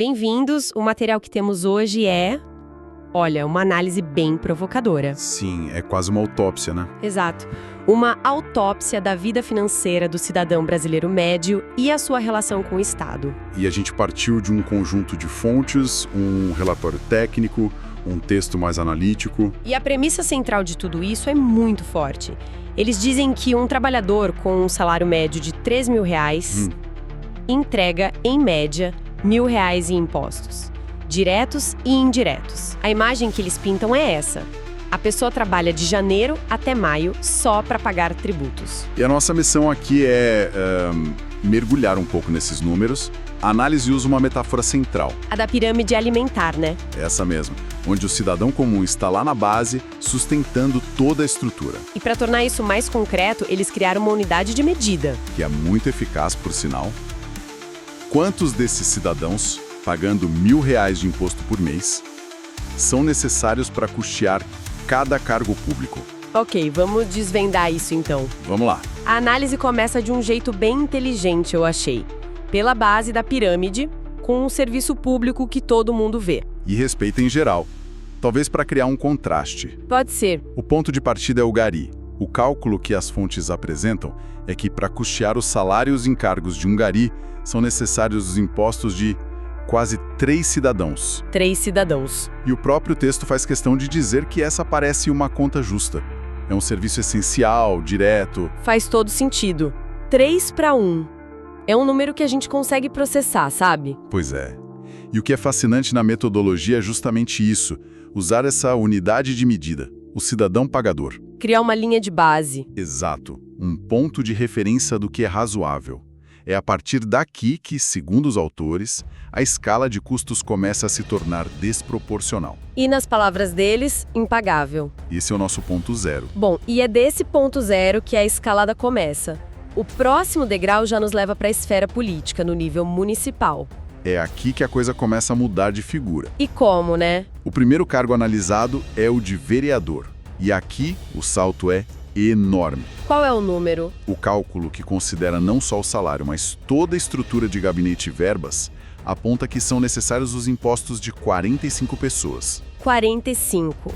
Bem-vindos! O material que temos hoje é... Olha, uma análise bem provocadora. Sim, é quase uma autópsia, né? Exato. Uma autópsia da vida financeira do cidadão brasileiro médio e a sua relação com o Estado. E a gente partiu de um conjunto de fontes, um relatório técnico, um texto mais analítico. E a premissa central de tudo isso é muito forte. Eles dizem que um trabalhador com um salário médio de R$3.000 entrega, em média, R$1.000 em impostos, diretos e indiretos. A imagem que eles pintam é essa. A pessoa trabalha de janeiro até maio só para pagar tributos. E a nossa missão aqui é mergulhar um pouco nesses números. A análise usa uma metáfora central. A da pirâmide alimentar, né? Essa mesma, onde o cidadão comum está lá na base, sustentando toda a estrutura. E para tornar isso mais concreto, eles criaram uma unidade de medida. Que é muito eficaz, por sinal. Quantos desses cidadãos, pagando R$1.000 de imposto por mês, são necessários para custear cada cargo público? Ok, vamos desvendar isso então. Vamos lá. A análise começa de um jeito bem inteligente, eu achei. Pela base da pirâmide, com um serviço público que todo mundo vê. E respeita em geral. Talvez para criar um contraste. Pode ser. O ponto de partida é o gari. O cálculo que as fontes apresentam é que para custear os salários e encargos de um gari, são necessários os impostos de quase 3 cidadãos. 3 cidadãos. E o próprio texto faz questão de dizer que essa parece uma conta justa. É um serviço essencial, direto. Faz todo sentido. 3 para 1. É um número que a gente consegue processar, sabe? Pois é. E o que é fascinante na metodologia é justamente isso, usar essa unidade de medida, o cidadão pagador. Criar uma linha de base. Exato. Um ponto de referência do que é razoável. É a partir daqui que, segundo os autores, a escala de custos começa a se tornar desproporcional. E, nas palavras deles, impagável. Esse é o nosso ponto zero. Bom, e é desse ponto zero que a escalada começa. O próximo degrau já nos leva para a esfera política, no nível municipal. É aqui que a coisa começa a mudar de figura. E como, né? O primeiro cargo analisado é o de vereador. E aqui o salto é enorme. Qual é o número? O cálculo, que considera não só o salário, mas toda a estrutura de gabinete e verbas, aponta que são necessários os impostos de 45 pessoas. 45.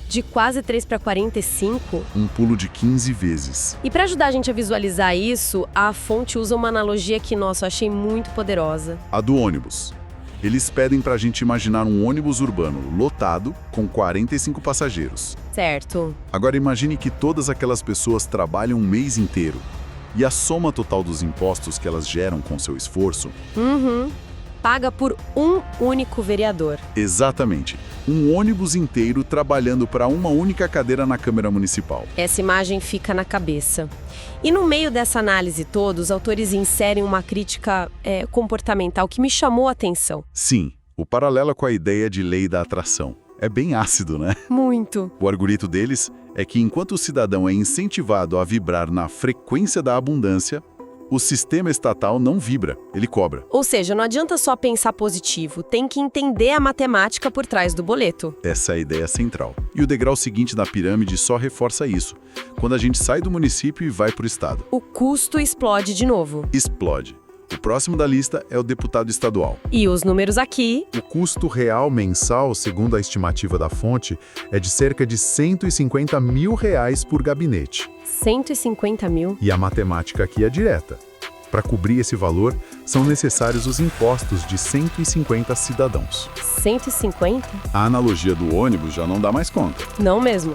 De quase 3 para 45? Um pulo de 15 vezes. E para ajudar a gente a visualizar isso, a fonte usa uma analogia que, nossa, eu achei muito poderosa. A do ônibus. Eles pedem para a gente imaginar um ônibus urbano lotado com 45 passageiros. Certo. Agora imagine que todas aquelas pessoas trabalham um mês inteiro. E a soma total dos impostos que elas geram com seu esforço... Paga por um único vereador. Exatamente. Um ônibus inteiro trabalhando para uma única cadeira na Câmara Municipal. Essa imagem fica na cabeça. E no meio dessa análise toda, os autores inserem uma crítica comportamental que me chamou a atenção. Sim, o paralelo com a ideia de lei da atração. É bem ácido, né? Muito. O argumento deles é que enquanto o cidadão é incentivado a vibrar na frequência da abundância, o sistema estatal não vibra, ele cobra. Ou seja, não adianta só pensar positivo, tem que entender a matemática por trás do boleto. Essa é a ideia central. E o degrau seguinte da pirâmide só reforça isso. Quando a gente sai do município e vai para o estado. O custo explode de novo. Explode. O próximo da lista é o deputado estadual. E os números aqui... O custo real mensal, segundo a estimativa da fonte, é de cerca de R$150 mil por gabinete. 150 mil? E a matemática aqui é direta. Para cobrir esse valor, são necessários os impostos de 150 cidadãos. 150? A analogia do ônibus já não dá mais conta. Não mesmo.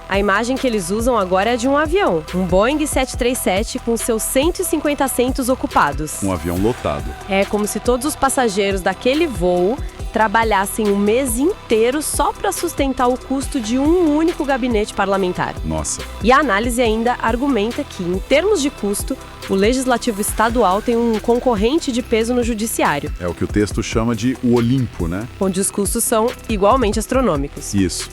A imagem que eles usam agora é de um avião, um Boeing 737 com seus 150 assentos ocupados. Um avião lotado. É como se todos os passageiros daquele voo trabalhassem um mês inteiro só para sustentar o custo de um único gabinete parlamentar. Nossa. E a análise ainda argumenta que, em termos de custo, o legislativo estadual tem um concorrente de peso no judiciário. É o que o texto chama de o Olimpo, né? Onde os custos são igualmente astronômicos. Isso.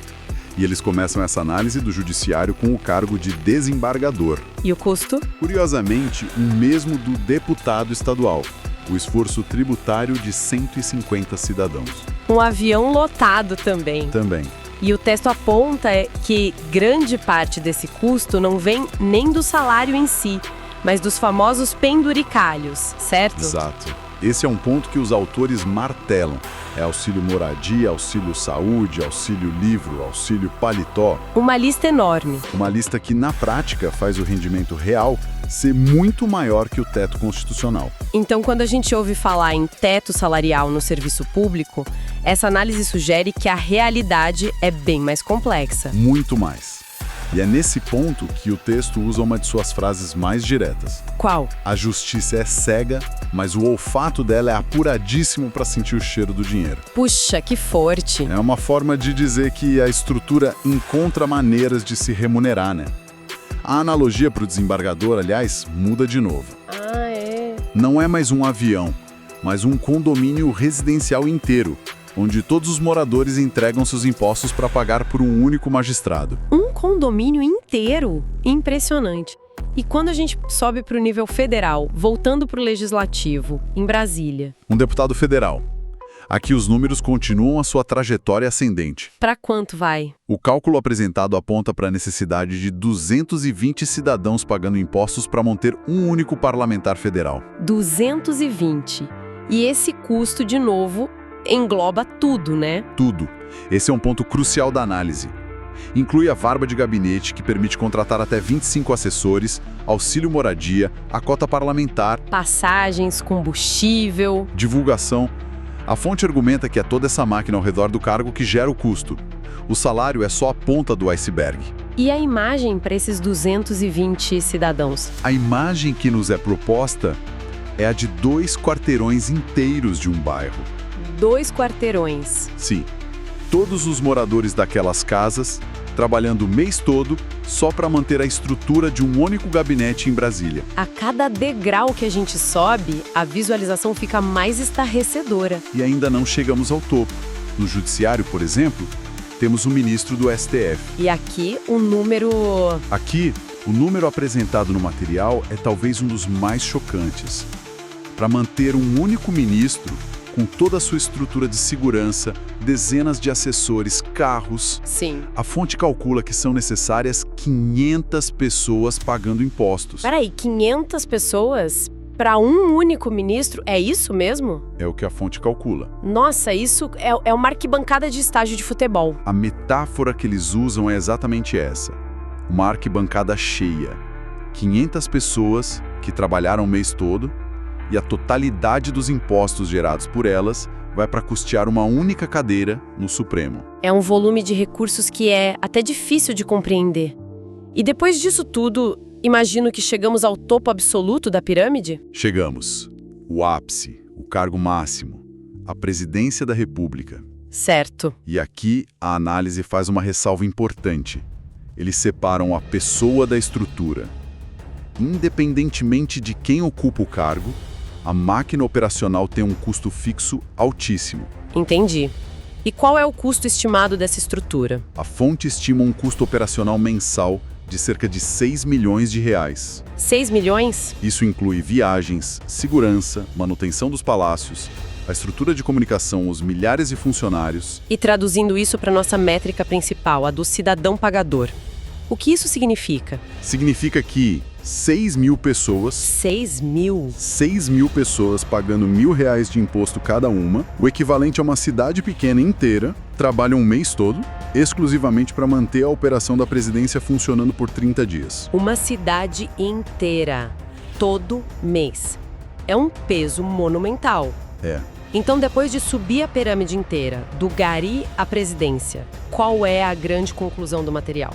E eles começam essa análise do judiciário com o cargo de desembargador. E o custo? Curiosamente, o mesmo do deputado estadual. O esforço tributário de 150 cidadãos. Um avião lotado também. Também. E o texto aponta que grande parte desse custo não vem nem do salário em si, mas dos famosos penduricalhos, certo? Exato. Esse é um ponto que os autores martelam. É auxílio moradia, auxílio saúde, auxílio livro, auxílio paletó. Uma lista enorme. Uma lista que, na prática, faz o rendimento real ser muito maior que o teto constitucional. Então, quando a gente ouve falar em teto salarial no serviço público, essa análise sugere que a realidade é bem mais complexa. Muito mais. E é nesse ponto que o texto usa uma de suas frases mais diretas. Qual? A justiça é cega, mas o olfato dela é apuradíssimo para sentir o cheiro do dinheiro. Puxa, que forte. É uma forma de dizer que a estrutura encontra maneiras de se remunerar, né? A analogia para o desembargador, aliás, muda de novo. Ah, é? Não é mais um avião, mas um condomínio residencial inteiro, onde todos os moradores entregam seus impostos para pagar por um único magistrado. Um condomínio inteiro? Impressionante. E quando a gente sobe para o nível federal, voltando para o legislativo, em Brasília? Um deputado federal. Aqui os números continuam a sua trajetória ascendente. Para quanto vai? O cálculo apresentado aponta para a necessidade de 220 cidadãos pagando impostos para manter um único parlamentar federal. 220. E esse custo, de novo, engloba tudo, né? Tudo. Esse é um ponto crucial da análise. Inclui a verba de gabinete, que permite contratar até 25 assessores, auxílio moradia, a cota parlamentar, passagens, combustível, divulgação. A fonte argumenta que é toda essa máquina ao redor do cargo que gera o custo. O salário é só a ponta do iceberg. E a imagem para esses 220 cidadãos? A imagem que nos é proposta é a de 2 quarteirões inteiros de um bairro. 2 quarteirões. Sim. Todos os moradores daquelas casas trabalhando o mês todo só para manter a estrutura de um único gabinete em Brasília. A cada degrau que a gente sobe, a visualização fica mais estarrecedora. E ainda não chegamos ao topo. No judiciário, por exemplo, temos o ministro do STF. E aqui o número... Aqui, o número apresentado no material é talvez um dos mais chocantes. Para manter um único ministro, com toda a sua estrutura de segurança, dezenas de assessores, carros... Sim. A fonte calcula que são necessárias 500 pessoas pagando impostos. Peraí, 500 pessoas para um único ministro? É isso mesmo? É o que a fonte calcula. Nossa, isso é uma arquibancada de estádio de futebol. A metáfora que eles usam é exatamente essa. Uma arquibancada cheia. 500 pessoas que trabalharam o mês todo e a totalidade dos impostos gerados por elas vai para custear uma única cadeira no Supremo. É um volume de recursos que é até difícil de compreender. E depois disso tudo, imagino que chegamos ao topo absoluto da pirâmide? Chegamos. O ápice, o cargo máximo, a presidência da República. Certo. E aqui a análise faz uma ressalva importante. Eles separam a pessoa da estrutura. Independentemente de quem ocupa o cargo, a máquina operacional tem um custo fixo altíssimo. Entendi. E qual é o custo estimado dessa estrutura? A fonte estima um custo operacional mensal de cerca de 6 milhões de reais. 6 milhões? Isso inclui viagens, segurança, manutenção dos palácios, a estrutura de comunicação, os milhares de funcionários. E traduzindo isso para nossa métrica principal, a do cidadão pagador. O que isso significa? Significa que 6 mil pessoas... 6 mil? 6 mil pessoas pagando R$1.000 de imposto cada uma, o equivalente a uma cidade pequena inteira, trabalham um mês todo, exclusivamente para manter a operação da presidência funcionando por 30 dias. Uma cidade inteira, todo mês. É um peso monumental. É. Então, depois de subir a pirâmide inteira, do gari à presidência, qual é a grande conclusão do material?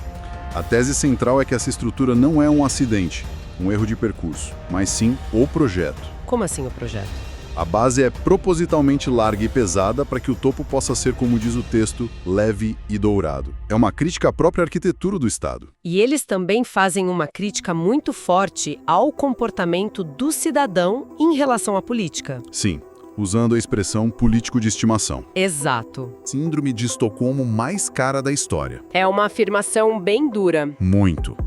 A tese central é que essa estrutura não é um acidente, um erro de percurso, mas sim o projeto. Como assim o projeto? A base é propositalmente larga e pesada para que o topo possa ser, como diz o texto, leve e dourado. É uma crítica à própria arquitetura do Estado. E eles também fazem uma crítica muito forte ao comportamento do cidadão em relação à política. Sim, usando a expressão político de estimação. Exato. Síndrome de Estocolmo mais cara da história. É uma afirmação bem dura. Muito.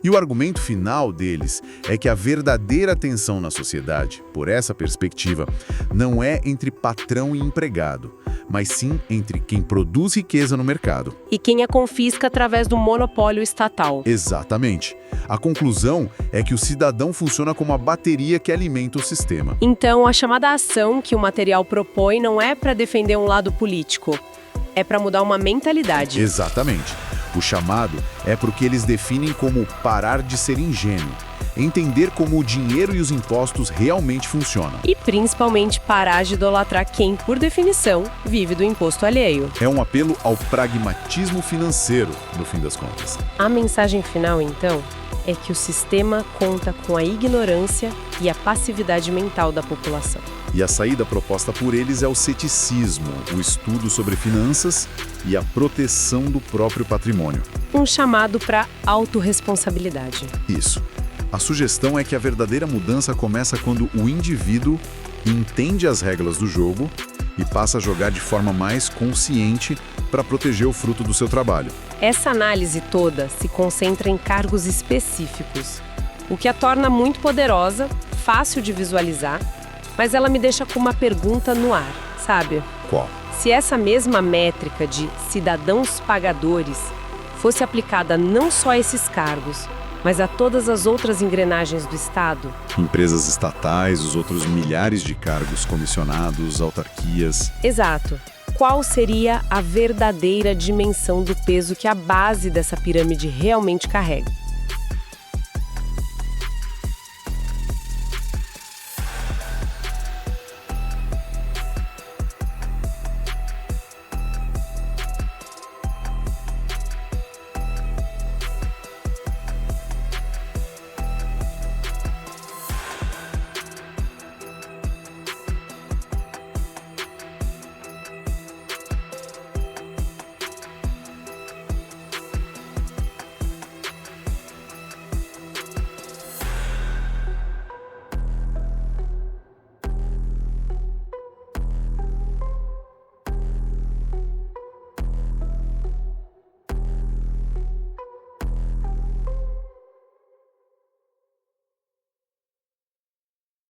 E o argumento final deles é que a verdadeira tensão na sociedade, por essa perspectiva, não é entre patrão e empregado, mas sim entre quem produz riqueza no mercado. E quem a confisca através do monopólio estatal. Exatamente. A conclusão é que o cidadão funciona como a bateria que alimenta o sistema. Então, a chamada ação que o material propõe não é para defender um lado político, é para mudar uma mentalidade. Exatamente. O chamado é porque eles definem como parar de ser ingênuo, entender como o dinheiro e os impostos realmente funcionam. E principalmente parar de idolatrar quem, por definição, vive do imposto alheio. É um apelo ao pragmatismo financeiro, no fim das contas. A mensagem final, então, é que o sistema conta com a ignorância e a passividade mental da população. E a saída proposta por eles é o ceticismo, o estudo sobre finanças e a proteção do próprio patrimônio. Um chamado para autorresponsabilidade. Isso. A sugestão é que a verdadeira mudança começa quando o indivíduo entende as regras do jogo e passa a jogar de forma mais consciente para proteger o fruto do seu trabalho. Essa análise toda se concentra em cargos específicos, o que a torna muito poderosa, fácil de visualizar, mas ela me deixa com uma pergunta no ar, sabe? Qual? Se essa mesma métrica de cidadãos pagadores fosse aplicada não só a esses cargos, mas a todas as outras engrenagens do Estado? Empresas estatais, os outros milhares de cargos comissionados, autarquias. Exato. Qual seria a verdadeira dimensão do peso que a base dessa pirâmide realmente carrega?